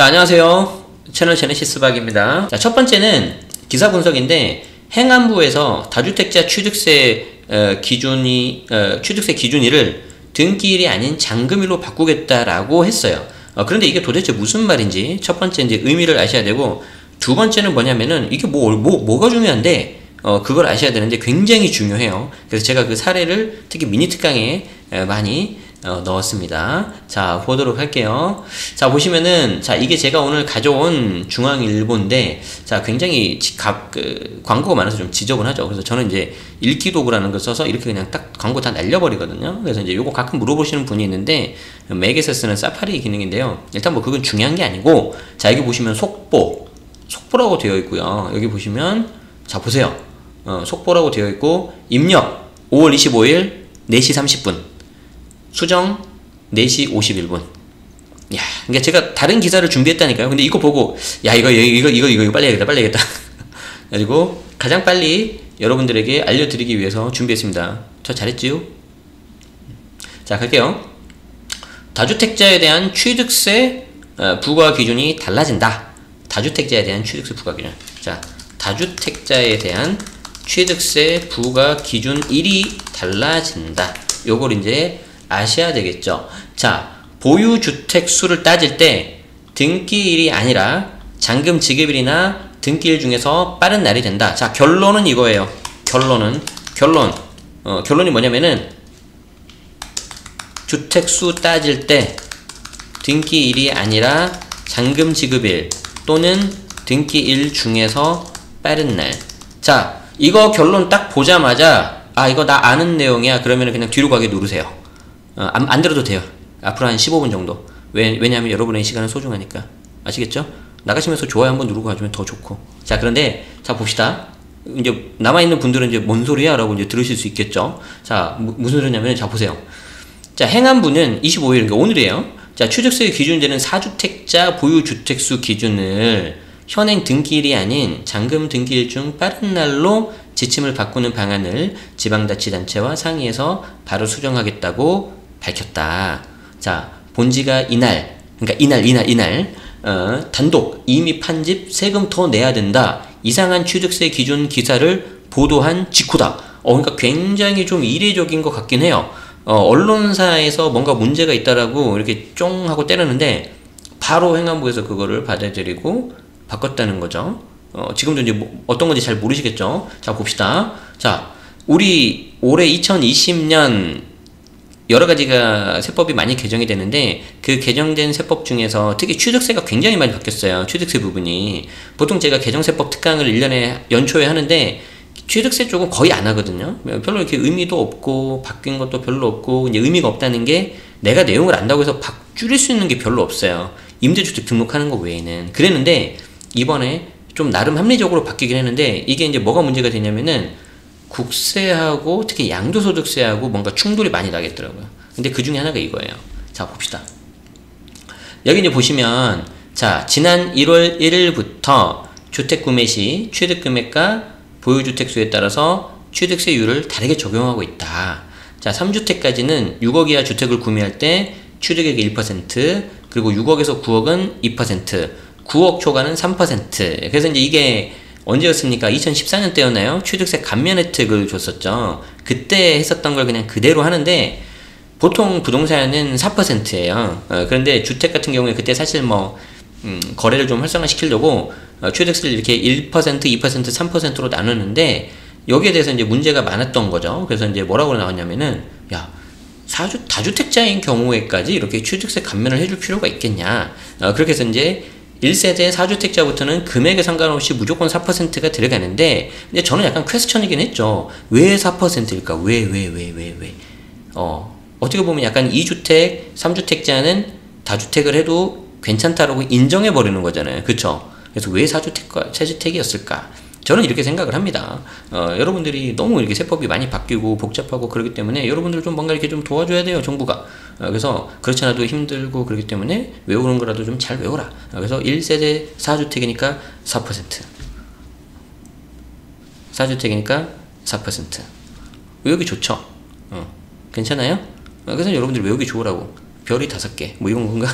자, 안녕하세요. 채널 제네시스 박입니다. 자, 첫 번째는 기사 분석인데, 행안부에서 다주택자 취득세 취득세 기준일을 등기일이 아닌 잔금일로 바꾸겠다라고 했어요. 그런데 이게 도대체 무슨 말인지 첫 번째 이제 의미를 아셔야 되고, 두 번째는 뭐냐면은 이게 뭐가 중요한데, 그걸 아셔야 되는데 굉장히 중요해요. 그래서 제가 그 사례를 특히 미니 특강에 많이 넣었습니다. 자, 보도록 할게요. 자, 보시면은, 자, 이게 제가 오늘 가져온 중앙일보인데, 자, 굉장히 광고가 많아서 좀 지저분하죠. 그래서 저는 이제 읽기 도구라는 걸 써서 이렇게 그냥 딱 광고 다 날려버리거든요. 그래서 이제 요거 가끔 물어보시는 분이 있는데, 맥에서 쓰는 사파리 기능인데요. 일단 뭐 그건 중요한 게 아니고, 자, 여기 보시면 속보라고 되어 있고요. 여기 보시면, 자, 보세요. 속보라고 되어 있고, 입력 5월 25일 4시 30분. 수정 4시 51분. 야, 그러니까 제가 다른 기사를 준비했다니까요. 근데 이거 보고, 야, 이거 빨리 해야겠다. 그리고 가장 빨리 여러분들에게 알려드리기 위해서 준비했습니다. 저 잘했지요? 자, 갈게요. 다주택자에 대한 취득세 부과 기준이 달라진다. 다주택자에 대한 취득세 부과 기준. 자, 다주택자에 대한 취득세 부과 기준일이 달라진다. 요걸 이제 아셔야 되겠죠. 자, 보유주택 수를 따질 때 등기일이 아니라 잔금 지급일이나 등기일 중에서 빠른 날이 된다. 자, 결론은 이거예요. 결론이 뭐냐면은 주택 수 따질 때 등기일이 아니라 잔금 지급일 또는 등기일 중에서 빠른 날. 자, 이거 결론 딱 보자마자 이거 나 아는 내용이야. 그러면 그냥 뒤로 가게 누르세요. 안 들어도 돼요. 앞으로 한 15분 정도. 왜냐하면 여러분의 시간은 소중하니까. 아시겠죠? 나가시면서 좋아요 한번 누르고 가주면 더 좋고. 자, 그런데, 자, 봅시다. 이제, 남아있는 분들은 이제 뭔 소리야? 라고 이제 들으실 수 있겠죠? 자, 무슨 소리냐면, 자, 보세요. 자, 행안부는 25일, 그러니까 오늘이에요. 자, 취득세 기준되는 4주택자 보유주택수 기준을 현행 등기일이 아닌 잔금 등기일 중 빠른 날로 지침을 바꾸는 방안을 지방자치단체와 상의해서 바로 수정하겠다고 밝혔다. 자, 본지가 이날, 그러니까 이날, 단독, 임의 판집, 세금 더 내야 된다. 이상한 취득세 기준 기사를 보도한 직후다. 그러니까 굉장히 좀 이례적인 것 같긴 해요. 언론사에서 뭔가 문제가 있다라고 이렇게 쫑 하고 때렸는데, 바로 행안부에서 그거를 받아들이고 바꿨다는 거죠. 지금도 이제 어떤 건지 잘 모르시겠죠? 자, 봅시다. 자, 우리 올해 2020년 여러 가지가 세법이 많이 개정이 되는데, 그 개정된 세법 중에서 특히 취득세가 굉장히 많이 바뀌었어요. 취득세 부분이. 보통 제가 개정세법 특강을 1년에 연초에 하는데, 취득세 쪽은 거의 안 하거든요. 별로 이렇게 의미도 없고, 바뀐 것도 별로 없고, 이제 의미가 없다는 게 내가 내용을 안다고 해서 줄일 수 있는 게 별로 없어요. 임대주택 등록하는 거 외에는. 그랬는데, 이번에 좀 나름 합리적으로 바뀌긴 했는데, 이게 이제 뭐가 문제가 되냐면은, 국세하고 특히 양도소득세하고 뭔가 충돌이 많이 나겠더라고요. 근데 그 중에 하나가 이거예요. 자, 봅시다. 여기 이제 보시면, 자, 지난 1월 1일부터 주택 구매 시 취득금액과 보유주택 수에 따라서 취득세율을 다르게 적용하고 있다. 자, 3주택까지는 6억 이하 주택을 구매할 때 취득액의 1%, 그리고 6억에서 9억은 2%, 9억 초과는 3%. 그래서 이제 이게 언제였습니까? 2014년 때였나요? 취득세 감면 혜택을 줬었죠. 그때 했었던 걸 그냥 그대로 하는데, 보통 부동산은 4%예요. 그런데 주택 같은 경우에 그때 사실 거래를 좀 활성화 시키려고 취득세를 이렇게 1%, 2%, 3%로 나누는데, 여기에 대해서 이제 문제가 많았던 거죠. 그래서 이제 뭐라고 나왔냐면은, 야, 다주택자인 경우에까지 이렇게 취득세 감면을 해줄 필요가 있겠냐. 그렇게 해서 이제 1세대 4주택자부터는 금액에 상관없이 무조건 4%가 들어가는데, 근데 저는 약간 퀘스천이긴 했죠. 왜 4%일까? 왜? 어떻게 보면 약간 2주택, 3주택자는 다주택을 해도 괜찮다라고 인정해버리는 거잖아요. 그쵸? 그래서 왜 4주택이었을까? 저는 이렇게 생각을 합니다. 여러분들이 너무 이렇게 세법이 많이 바뀌고 복잡하고 그러기 때문에 여러분들 좀 뭔가 이렇게 좀 도와줘야 돼요, 정부가. 그래서 그렇지 않아도 힘들고 그렇기 때문에 외우는 거라도 좀 잘 외워라. 그래서 1세대 4주택이니까 4%. 4주택이니까 4%. 외우기 좋죠? 괜찮아요? 그래서 여러분들 외우기 좋으라고. 별이 5개. 뭐 이런 건가?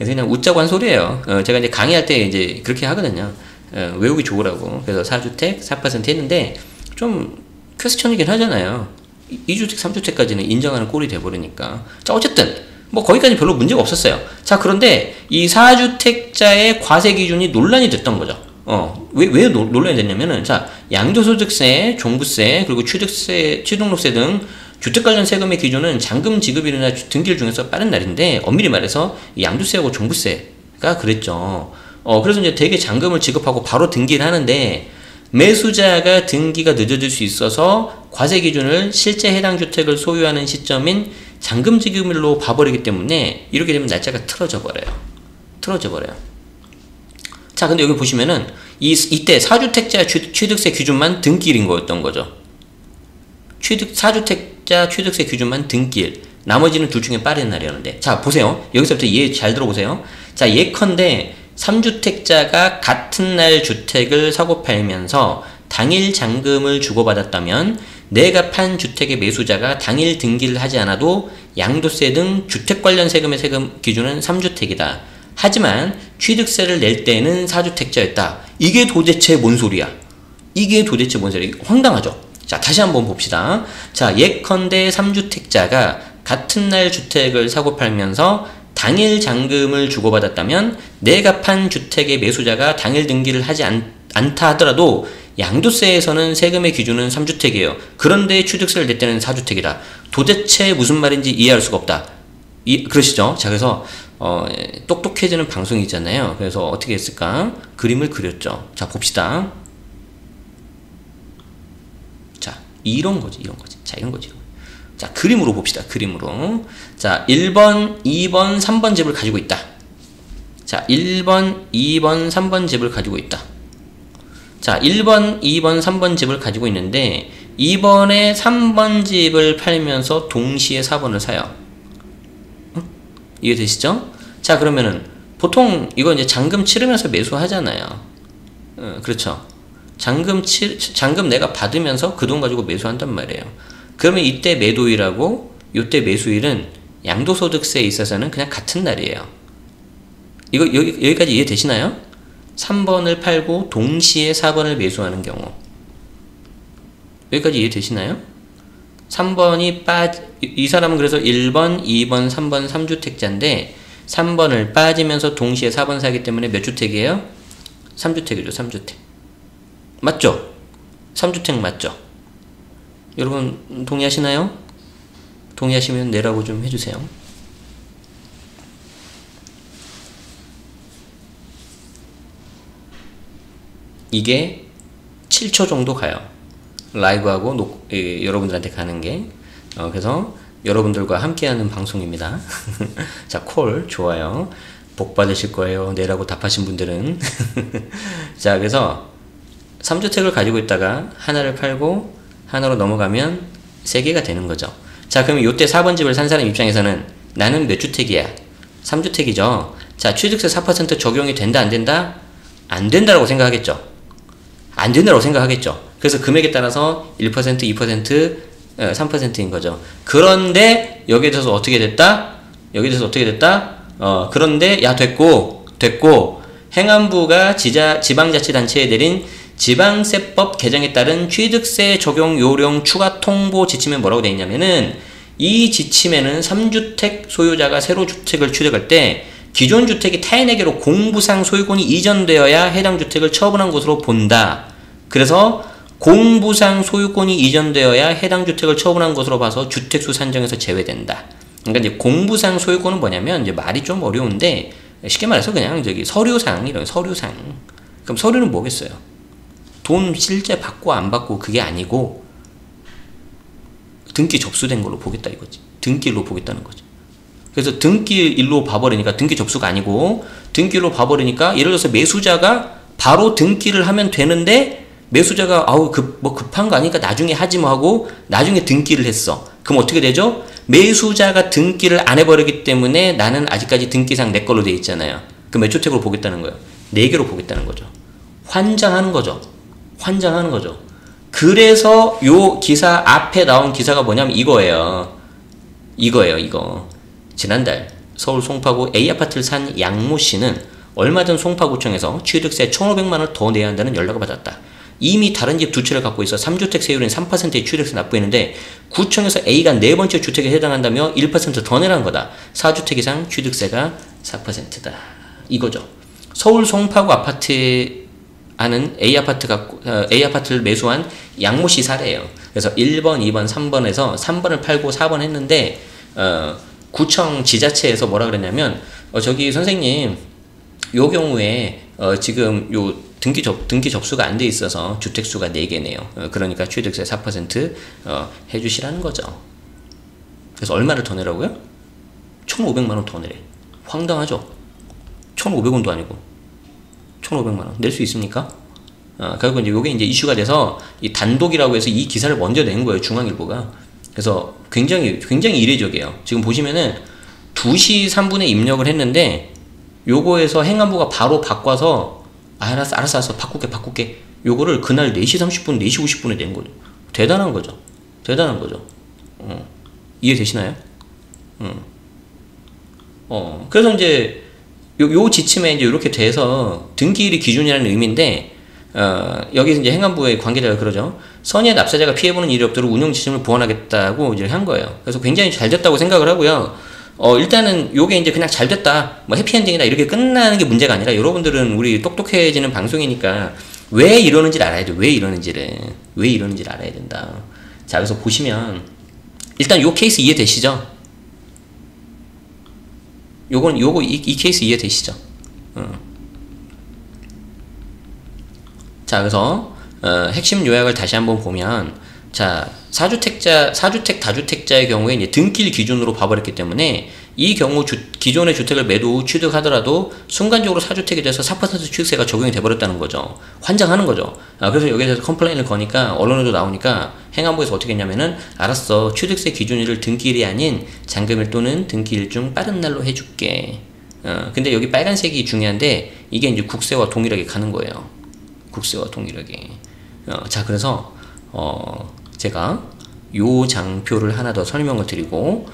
그래서 그냥 웃자고 한 소리예요. 제가 이제 강의할 때 이제 그렇게 하거든요. 외우기 좋으라고. 그래서 4주택 4% 했는데 좀 퀘스천이긴 하잖아요. 2주택 3주택까지는 인정하는 꼴이 돼버리니까. 자, 어쨌든 뭐 거기까지 별로 문제가 없었어요. 자, 그런데 이 4주택자의 과세 기준이 논란이 됐던 거죠. 왜 논란이 됐냐면은, 자, 양도소득세, 종부세, 그리고 취득세, 취등록세 등 주택 관련 세금의 기준은 잔금 지급일이나 등기일 중에서 빠른 날인데, 엄밀히 말해서 양도세하고 종부세가 그랬죠. 그래서 이제 대개 잔금을 지급하고 바로 등기를 하는데, 매수자가 등기가 늦어질 수 있어서 과세 기준을 실제 해당 주택을 소유하는 시점인 잔금 지급일로 봐버리기 때문에 이렇게 되면 날짜가 틀어져 버려요. 자, 근데 여기 보시면은 이때 4주택자 취득세 기준만 등기일인 거였던 거죠. 4주택자 취득세 기준만 등기일, 나머지는 둘 중에 빠른 날이었는데, 자, 보세요. 여기서부터 이해 잘 들어보세요. 자, 예컨대 3주택자가 같은 날 주택을 사고 팔면서 당일 잔금을 주고받았다면 내가 판 주택의 매수자가 당일 등기를 하지 않아도 양도세 등 주택 관련 세금의 세금 기준은 3주택이다. 하지만 취득세를 낼 때는 4주택자였다. 이게 도대체 뭔 소리야? 황당하죠? 자, 다시 한번 봅시다. 자, 예컨대 3주택자가 같은 날 주택을 사고 팔면서 당일 잔금을 주고받았다면 내가 판 주택의 매수자가 당일 등기를 하지 않다 하더라도 양도세에서는 세금의 기준은 3주택이에요. 그런데 취득세를 낼 때는 4주택이다. 도대체 무슨 말인지 이해할 수가 없다. 그러시죠? 자, 그래서 똑똑해지는 방송이 있잖아요. 그래서 어떻게 했을까? 그림을 그렸죠. 자, 봅시다. 자, 이런 거지. 자, 이런 거지. 자, 그림으로 봅시다. 그림으로. 자, 1번, 2번, 3번 집을 가지고 있다. 자, 1번, 2번, 3번 집을 가지고 있다. 자, 1번, 2번, 3번 집을 가지고 있는데 2번에 3번 집을 팔면서 동시에 4번을 사요. 이해되시죠? 자, 그러면은 보통 이거 이제 잔금 치르면서 매수하잖아요. 그렇죠? 잔금 내가 받으면서 그 돈 가지고 매수한단 말이에요. 그러면 이때 매도일하고 이때 매수일은 양도소득세에 있어서는 그냥 같은 날이에요. 이거 여기까지 이해되시나요? 3번을 팔고 동시에 4번을 매수하는 경우. 여기까지 이해되시나요? 3번이 이 사람은 그래서 1번, 2번, 3번 3주택자인데 3번을 빠지면서 동시에 4번 사기 때문에 몇 주택이에요? 3주택이죠. 3주택. 맞죠? 3주택 맞죠? 여러분 동의하시나요? 동의하시면 네라고 좀 해주세요. 이게 7초 정도 가요. 라이브하고 여러분들한테 가는 게. 그래서 여러분들과 함께하는 방송입니다. 자, 콜 좋아요. 복 받으실 거예요. 네라고 답하신 분들은. 자, 그래서 3주택을 가지고 있다가 하나를 팔고 하나로 넘어가면 3개가 되는 거죠. 자, 그러면 요때 4번 집을 산 사람 입장에서는 나는 몇 주택이야? 3주택이죠. 자, 취득세 4% 적용이 된다, 안 된다? 안 된다라고 생각하겠죠. 안 된다고 생각하겠죠. 그래서 금액에 따라서 1%, 2%, 3%인 거죠. 그런데 여기에 대해서 어떻게 됐다? 그런데 야 됐고 행안부가 지방자치단체에 내린 지방세법 개정에 따른 취득세 적용 요령 추가 통보 지침에 뭐라고 되어 있냐면은 이 지침에는 3주택 소유자가 새로 주택을 취득할 때 기존 주택이 타인에게로 공부상 소유권이 이전되어야 해당 주택을 처분한 것으로 본다. 그래서 공부상 소유권이 이전되어야 해당 주택을 처분한 것으로 봐서 주택수 산정에서 제외된다. 그러니까 이제 공부상 소유권은 뭐냐면 이제 말이 좀 어려운데 쉽게 말해서 그냥 서류상 이런 서류상. 그럼 서류는 뭐겠어요? 돈 실제 받고 안 받고 그게 아니고 등기 접수된 걸로 보겠다 이거지. 등기일로 보겠다는 거지. 그래서 등기일로 봐버리니까 등기 접수가 아니고 등기일로 봐버리니까 예를 들어서 매수자가 바로 등기를 하면 되는데 매수자가 급한 거 아니니까 나중에 하지 뭐 하고 나중에 등기를 했어. 그럼 어떻게 되죠? 매수자가 등기를 안 해버리기 때문에 나는 아직까지 등기상 내 걸로 돼 있잖아요. 그럼 몇 주택으로 보겠다는 거예요? 4개로 보겠다는 거죠. 환장하는 거죠. 그래서 요 기사 앞에 나온 기사가 뭐냐면 이거. 지난달 서울 송파구 A아파트를 산 양모 씨는 얼마 전 송파구청에서 취득세 1,500만원을 더 내야 한다는 연락을 받았다. 이미 다른 집 두 채를 갖고 있어 3주택 세율인 3%의 취득세 납부했는데 구청에서 A가 네 번째 주택에 해당한다며 1%더 내라는 거다. 4주택 이상 취득세가 4%다. 이거죠. 서울 송파구 아파트 하는 A아파트를 매수한 양모 씨 사례예요. 그래서 1번, 2번, 3번에서 3번을 팔고 4번 했는데 구청 지자체에서 뭐라 그랬냐면 저기 선생님 요 경우에 지금 요 등기 접수가 안 돼 있어서 주택수가 4개네요. 그러니까 취득세 4% 해주시라는 거죠. 그래서 얼마를 더 내라고요? 1,500만원 더 내래. 황당하죠? 1,500원도 아니고 1,500만원 낼 수 있습니까? 그리고 이제 요게 이제 이슈가 돼서 이 단독이라고 해서 이 기사를 먼저 낸 거예요. 중앙일보가. 그래서 굉장히 이례적이에요. 지금 보시면은 2시 3분에 입력을 했는데 요거에서 행안부가 바로 바꿔서 알았어 바꿀게 요거를 그날 4시 30분 4시 50분에 낸 거죠. 대단한 거죠. 이해되시나요? 그래서 이제 요 지침에 이제 이렇게 돼서 등기일이 기준이라는 의미인데 여기서 이제 행안부의 관계자가 그러죠. 선의의 납세자가 피해보는 일이 없도록 운영 지침을 보완하겠다고 이제 한 거예요. 그래서 굉장히 잘 됐다고 생각을 하고요. 일단은 요게 이제 그냥 잘 됐다, 뭐 해피엔딩이다 이렇게 끝나는 게 문제가 아니라 여러분들은 우리 똑똑해지는 방송이니까 왜 이러는지를 알아야 돼. 왜 이러는지를 알아야 된다. 자, 그래서 보시면 일단 요 케이스 이해되시죠? 이 케이스 이해되시죠? 자, 그래서 핵심 요약을 다시 한번 보면, 자, 4주택 다주택자의 경우에 이제 등기일 기준으로 봐버렸기 때문에 이 경우 기존의 주택을 매도 취득하더라도 순간적으로 4주택이 돼서 4% 취득세가 적용이 돼버렸다는 거죠. 환장하는 거죠. 그래서 여기에 대해서 컴플레인을 거니까 언론에도 나오니까 행안부에서 어떻게 했냐면은 알았어, 취득세 기준일을 등기일이 아닌 잔금일 또는 등기일 중 빠른 날로 해줄게. 근데 여기 빨간색이 중요한데 이게 이제 국세와 동일하게 가는 거예요. 국세와 동일하게. 자, 그래서 제가 요 장표를 하나 더 설명을 드리고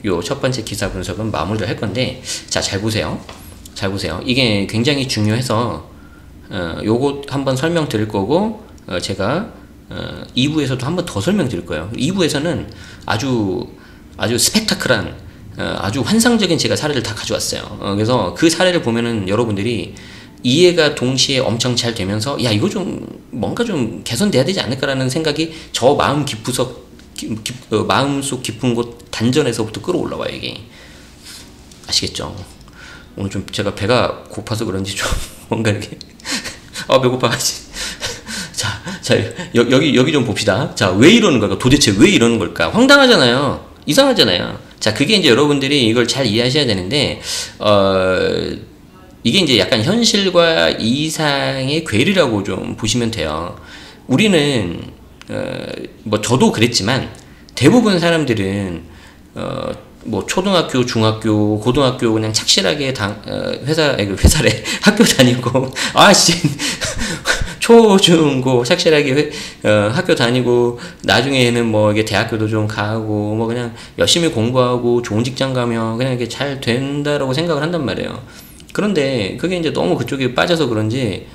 요 첫 번째 기사 분석은 마무리를 할 건데, 자, 잘 보세요. 이게 굉장히 중요해서 요거 한번 설명 드릴 거고, 제가 2부에서도 한번 더 설명 드릴 거예요. 2부에서는 아주 스펙타클한 아주 환상적인 제가 사례를 다 가져왔어요. 그래서 그 사례를 보면은 여러분들이 이해가 동시에 엄청 잘 되면서 야, 이거 좀 뭔가 좀 개선돼야 되지 않을까라는 생각이 저 마음속 깊은 곳 단전에서부터 끌어올라와요. 이게 아시겠죠? 오늘 좀 제가 배가 고파서 그런지 좀 뭔가 이렇게 배고파가지. 자, 여기 좀 봅시다. 자, 왜 이러는 걸까? 도대체 왜 이러는 걸까? 황당하잖아요. 이상하잖아요. 자, 그게 이제 여러분들이 이걸 잘 이해하셔야 되는데, 이게 이제 약간 현실과 이상의 괴리라고 좀 보시면 돼요. 우리는, 뭐 저도 그랬지만, 대부분 사람들은, 뭐 초등학교, 중학교, 고등학교 그냥 착실하게 회사래 학교 다니고, 초, 중, 고 착실하게 학교 다니고, 나중에는 뭐 이게 대학교도 좀 가고, 뭐 그냥 열심히 공부하고 좋은 직장 가면 그냥 이게 잘 된다라고 생각을 한단 말이에요. 그런데 그게 이제 너무 그쪽에 빠져서 그런지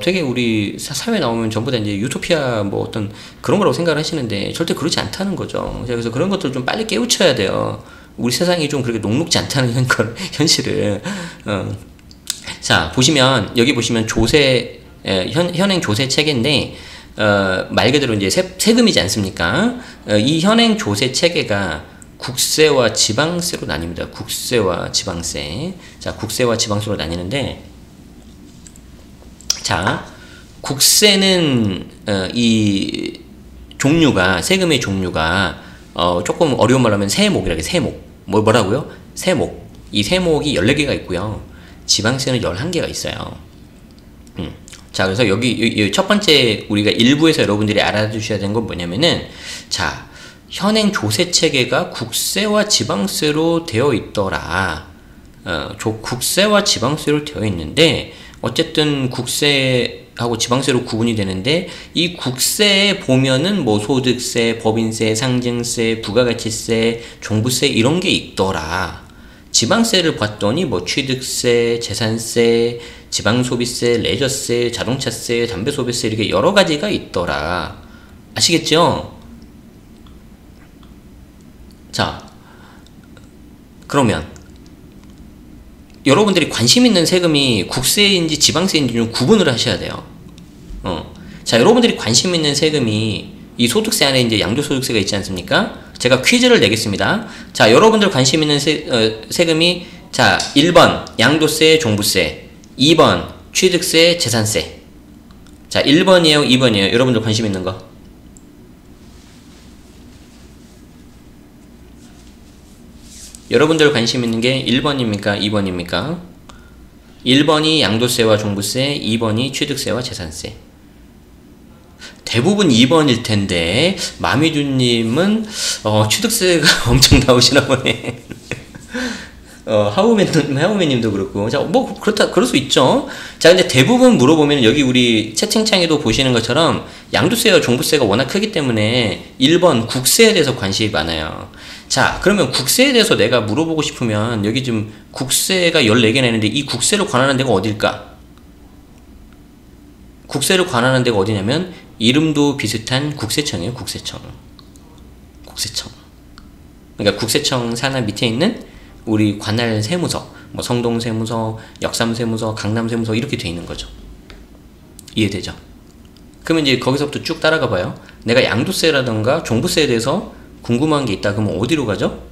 되게 우리 사회 나오면 전부 다 이제 유토피아 뭐 어떤 그런 거라고 생각을 하시는데 절대 그렇지 않다는 거죠. 그래서 그런 것들을 좀 빨리 깨우쳐야 돼요. 우리 세상이 좀 그렇게 녹록지 않다는 현실을. 자, 보시면 여기 보시면 현행 조세 체계인데 말 그대로 이제 세금이지 않습니까? 이 현행 조세 체계가 국세와 지방세로 나뉩니다. 국세와 지방세. 자, 국세와 지방세로 나뉘는데, 자, 국세는 이 종류가, 세금의 종류가 조금 어려운 말로 하면 세목이라고 해요. 세목. 뭐라고요? 세목. 이 세목이 14개가 있고요. 지방세는 11개가 있어요. 자, 그래서 여기 첫 번째 우리가 일부에서 여러분들이 알아두셔야 되는 건 뭐냐면은, 자, 현행 조세 체계가 국세와 지방세로 되어 있더라. 국세와 지방세로 되어 있는데, 어쨌든 국세하고 지방세로 구분이 되는데, 이 국세에 보면은 뭐 소득세, 법인세, 상증세, 부가가치세, 종부세 이런 게 있더라. 지방세를 봤더니 뭐 취득세, 재산세, 지방소비세, 레저세, 자동차세, 담배소비세 이렇게 여러 가지가 있더라. 아시겠죠? 자, 그러면 여러분들이 관심 있는 세금이 국세인지 지방세인지 좀 구분을 하셔야 돼요. 자, 여러분들이 관심 있는 세금이 이 소득세 안에 이제 양도소득세가 있지 않습니까? 제가 퀴즈를 내겠습니다. 자, 여러분들 관심 있는 세금이 자, 1번 양도세, 종부세, 2번 취득세, 재산세. 자, 1번이에요, 2번이에요. 여러분들 관심 있는 거. 여러분들 관심 있는 게 1번입니까? 2번입니까? 1번이 양도세와 종부세, 2번이 취득세와 재산세. 대부분 2번일 텐데 마미주님은 취득세가 엄청 나오시나 보네. 하우맨님도 그렇고. 자, 뭐 그럴 수 있죠. 자, 근데 대부분 물어보면 여기 우리 채팅창에도 보시는 것처럼 양도세와 종부세가 워낙 크기 때문에 1번 국세에 대해서 관심이 많아요. 자, 그러면 국세에 대해서 내가 물어보고 싶으면 여기 지금 국세가 14개나 있는데 이 국세를 관할하는 데가 어딜까? 국세를 관할하는 데가 어디냐면 이름도 비슷한 국세청이에요. 국세청. 그러니까 국세청 산하 밑에 있는 우리 관할 세무서, 뭐 성동세무서, 역삼세무서, 강남세무서 이렇게 돼 있는 거죠. 이해되죠? 그러면 이제 거기서부터 쭉 따라가 봐요. 내가 양도세라든가 종부세에 대해서 궁금한 게 있다 그러면 어디로 가죠?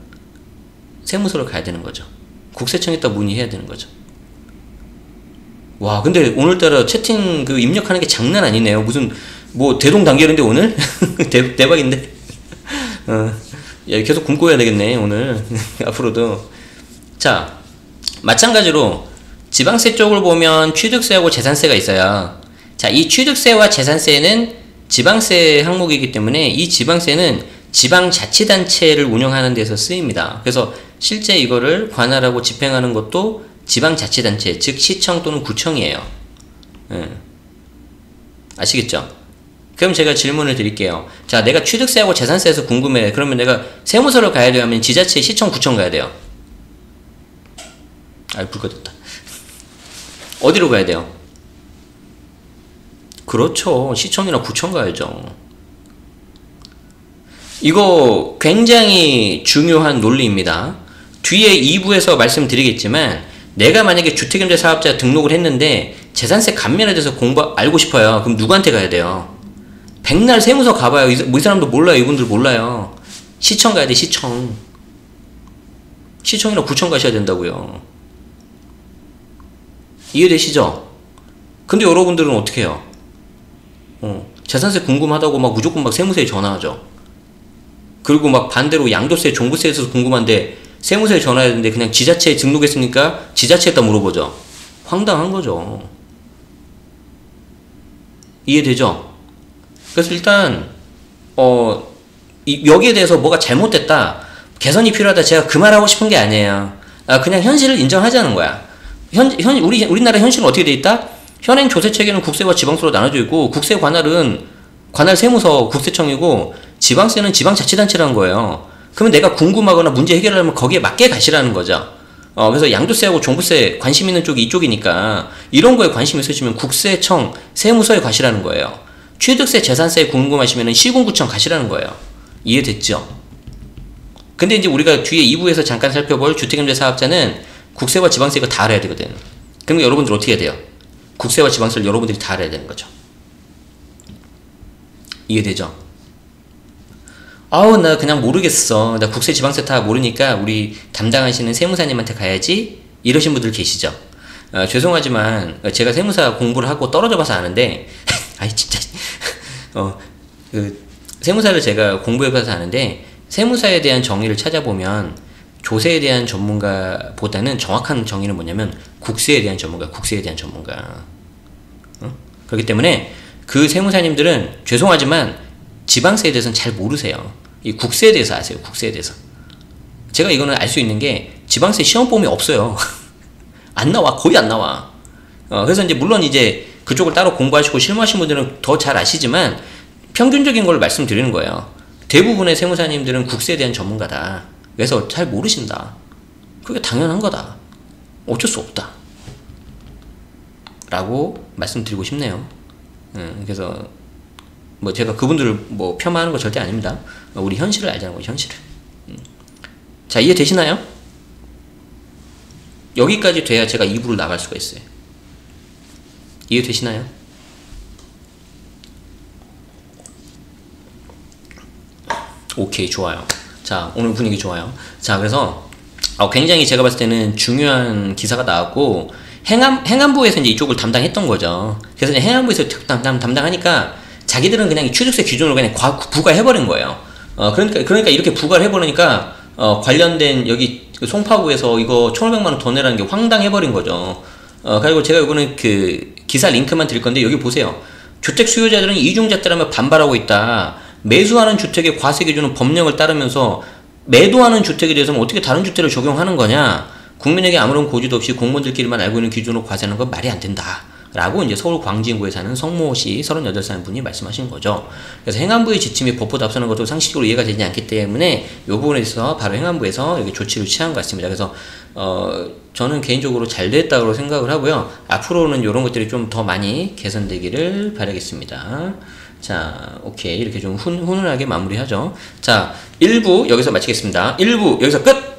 세무서로 가야 되는 거죠. 국세청에다 문의해야 되는 거죠. 와, 근데 오늘따라 채팅 그 입력하는 게 장난 아니네요. 무슨 뭐 대동단결인데 오늘? 대박인데? 야, 계속 굶고 해야 되겠네 오늘. 앞으로도. 자, 마찬가지로 지방세 쪽을 보면 취득세하고 재산세가 있어요. 자, 이 취득세와 재산세는 지방세 항목이기 때문에 이 지방세는 지방자치단체를 운영하는 데서 쓰입니다. 그래서 실제 이거를 관할하고 집행하는 것도 지방자치단체, 즉 시청 또는 구청이에요. 아시겠죠? 그럼 제가 질문을 드릴게요. 자, 내가 취득세하고 재산세에서 궁금해. 그러면 내가 세무서를 가야 돼요? 하면 지자체, 시청, 구청 가야 돼요? 불 꺼졌다. 어디로 가야 돼요? 그렇죠. 시청이나 구청 가야죠. 이거 굉장히 중요한 논리입니다. 뒤에 2부에서 말씀드리겠지만 내가 만약에 주택임대사업자 등록을 했는데 재산세 감면에 대해서 알고 싶어요. 그럼 누구한테 가야 돼요? 백날 세무서 가봐요. 이 사람도 몰라요. 이분들 몰라요. 시청 가야 돼. 시청. 시청이나 구청 가셔야 된다고요. 이해되시죠? 근데 여러분들은 어떻게 해요? 재산세 궁금하다고 막 무조건 막 세무서에 전화하죠. 그리고 막 반대로 양도세, 종부세에 대해서 궁금한데 세무서에 전화해야 되는데 그냥 지자체에 등록했으니까 지자체에다 물어보죠. 황당한 거죠. 이해되죠? 그래서 일단 여기에 대해서 뭐가 잘못됐다, 개선이 필요하다, 제가 그 말하고 싶은 게 아니에요. 그냥 현실을 인정하자는 거야. 우리나라 현실은 어떻게 돼 있다? 현행 조세 체계는 국세와 지방세로 나눠져 있고 국세 관할은 관할 세무서 국세청이고 지방세는 지방자치단체라는 거예요. 그러면 내가 궁금하거나 문제 해결하려면 거기에 맞게 가시라는 거죠. 그래서 양도세하고 종부세 관심 있는 쪽이 이쪽이니까 이런 거에 관심 있으시면 국세청, 세무서에 가시라는 거예요. 취득세, 재산세에 궁금하시면 시군구청 가시라는 거예요. 이해됐죠? 근데 이제 우리가 뒤에 2부에서 잠깐 살펴볼 주택임대 사업자는 국세와 지방세 이거 다 알아야 되거든. 그럼 여러분들 어떻게 해야 돼요? 국세와 지방세를 여러분들이 다 알아야 되는 거죠. 이해되죠? 나 그냥 모르겠어. 나 국세, 지방세 다 모르니까 우리 담당하시는 세무사님한테 가야지. 이러신 분들 계시죠? 죄송하지만 제가 세무사 공부를 하고 떨어져 봐서 아는데 진짜 그 세무사를 제가 공부해봐서 아는데 세무사에 대한 정의를 찾아보면 조세에 대한 전문가보다는 정확한 정의는 뭐냐면 국세에 대한 전문가, 국세에 대한 전문가. 그렇기 때문에 그 세무사님들은 죄송하지만 지방세에 대해서는 잘 모르세요. 이 국세에 대해서 아세요. 국세에 대해서. 제가 이거는 알 수 있는 게 지방세 시험범위 없어요. 안 나와. 거의 안 나와. 그래서 이제 물론 이제 그쪽을 따로 공부하시고 실무하신 분들은 더 잘 아시지만 평균적인 걸 말씀드리는 거예요. 대부분의 세무사님들은 국세에 대한 전문가다. 그래서 잘 모르신다. 그게 당연한 거다. 어쩔 수 없다. 라고 말씀드리고 싶네요. 그래서 뭐 제가 그분들을 뭐 폄하하는 거 절대 아닙니다. 우리 현실을 알자는 거죠, 현실을. 자, 이해되시나요? 여기까지 돼야 제가 2부를 나갈 수가 있어요. 이해되시나요? 오케이, 좋아요. 자, 오늘 분위기 좋아요. 자, 그래서 굉장히 제가 봤을 때는 중요한 기사가 나왔고, 행안부에서 이제 이쪽을 담당했던 거죠. 그래서 이제 행안부에서 담당하니까 자기들은 그냥 취득세 기준으로 그냥 부과해버린 거예요. 그러니까 이렇게 부과를 해버리니까 관련된 여기 송파구에서 이거 1,500만원 더 내라는 게 황당해버린 거죠. 그리고 제가 이거는 그 기사 링크만 드릴 건데 여기 보세요. 주택 수요자들은 이중잣대라며 반발하고 있다. 매수하는 주택의 과세 기준은 법령을 따르면서 매도하는 주택에 대해서는 어떻게 다른 주택을 적용하는 거냐? 국민에게 아무런 고지도 없이 공무원들끼리만 알고 있는 기준으로 과세하는 건 말이 안 된다. 라고 이제 서울 광진구에 사는 성모씨 38살 분이 말씀하신 거죠. 그래서 행안부의 지침이 법보다 앞서는 것도 상식적으로 이해가 되지 않기 때문에 이 부분에 있어서 바로 행안부에서 여기 조치를 취한 것 같습니다. 그래서 저는 개인적으로 잘 됐다고 생각을 하고요. 앞으로는 이런 것들이 좀 더 많이 개선되기를 바라겠습니다. 자, 오케이. 이렇게 좀 훈훈하게 마무리하죠. 자, 1부 여기서 마치겠습니다. 1부 여기서 끝!